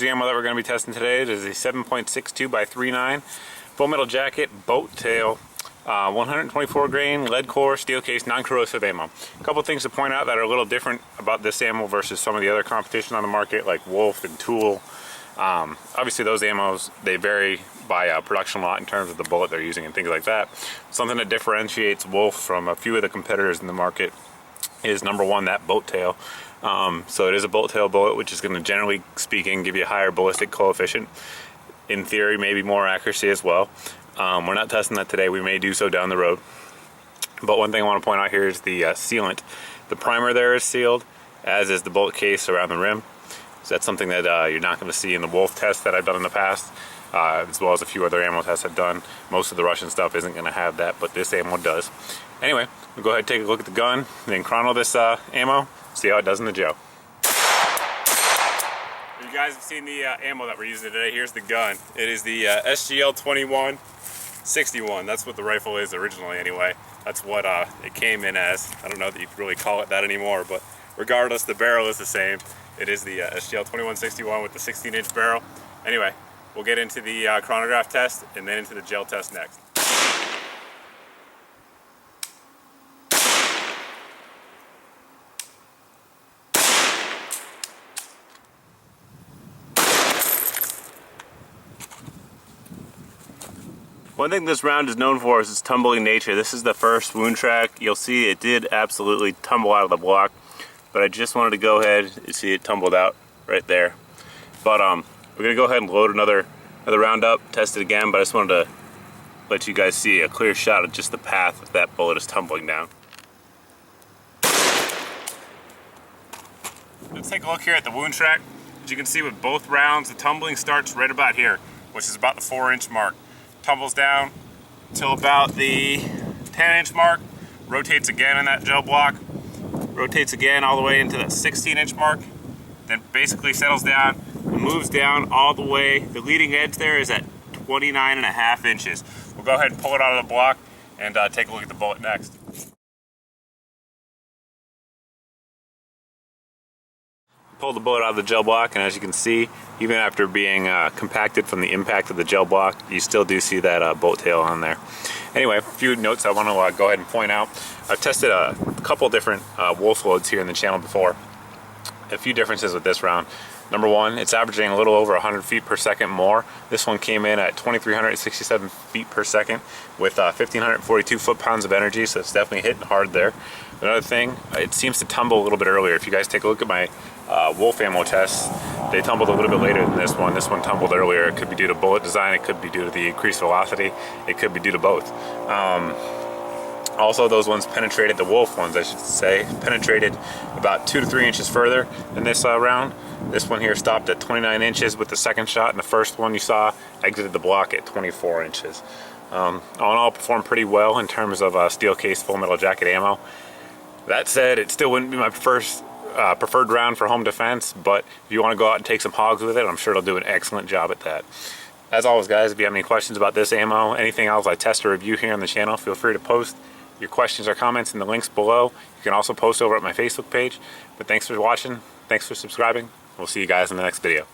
ammo that we're going to be testing today. It is a 7.62 by 3.9 full metal jacket boat tail 124 grain lead core steel case non-corrosive ammo. A couple things to point out that are a little different about this ammo versus some of the other competition on the market like Wolf and Tool. Obviously those ammos, they vary by production lot in terms of the bullet they're using and things like that. Something that differentiates Wolf from a few of the competitors in the market is number one, that boat tail. So it is a boat tail bullet, which is going to, generally speaking, give you a higher ballistic coefficient. In theory, maybe more accuracy as well. We're not testing that today. We may do so down the road. But one thing I want to point out here is the sealant. The primer there is sealed, as is the bullet case around the rim. So that's something that you're not going to see in the Wolf test that I've done in the past, as well as a few other ammo tests I've done. Most of the Russian stuff isn't going to have that, but this ammo does. Anyway, we'll go ahead and take a look at the gun, then chrono this ammo, see how it does in the gel. You guys have seen the ammo that we're using today. Here's the gun. It is the SGL 2161. That's what the rifle is originally anyway. That's what it came in as. I don't know that you could really call it that anymore, but regardless, the barrel is the same. It is the SGL 2161 with the 16-inch barrel. Anyway, we'll get into the chronograph test and then into the gel test next. One thing this round is known for is its tumbling nature. This is the first wound track. You'll see it did absolutely tumble out of the block, but I just wanted to go ahead and see it tumbled out right there. But we're gonna go ahead and load another round up, test it again, but I just wanted to let you guys see a clear shot of just the path that that bullet is tumbling down. Let's take a look here at the wound track. As you can see with both rounds, the tumbling starts right about here, which is about the 4-inch mark. Tumbles down till about the 10-inch mark, rotates again in that gel block, rotates again all the way into that 16-inch mark, then basically settles down and moves down all the way. The leading edge there is at 29.5 inches. We'll go ahead and pull it out of the block and take a look at the bullet next. Pull the bullet out of the gel block, and as you can see, even after being compacted from the impact of the gel block, you still do see that boat tail on there. Anyway, a few notes I want to go ahead and point out. I've tested a couple different Wolf loads here in the channel before. A few differences with this round. Number one, it's averaging a little over 100 feet per second more. This one came in at 2,367 feet per second with 1,542 foot-pounds of energy, so it's definitely hitting hard there. Another thing, it seems to tumble a little bit earlier. If you guys take a look at my Wolf ammo tests, they tumbled a little bit later than this one. This one tumbled earlier. It could be due to bullet design, it could be due to the increased velocity, it could be due to both. Also, those ones penetrated, the Wolf ones I should say, penetrated about 2 to 3 inches further than this round. This one here stopped at 29 inches with the second shot, and the first one you saw exited the block at 24 inches. All in all, performed pretty well in terms of steel case full metal jacket ammo. That said, it still wouldn't be my first preferred round for home defense, but if you want to go out and take some hogs with it, I'm sure it'll do an excellent job at that. As always, guys, if you have any questions about this ammo, anything else I test or review here on the channel, feel free to post your questions or comments in the links below. You can also post over at my Facebook page. But thanks for watching, thanks for subscribing. We'll see you guys in the next video.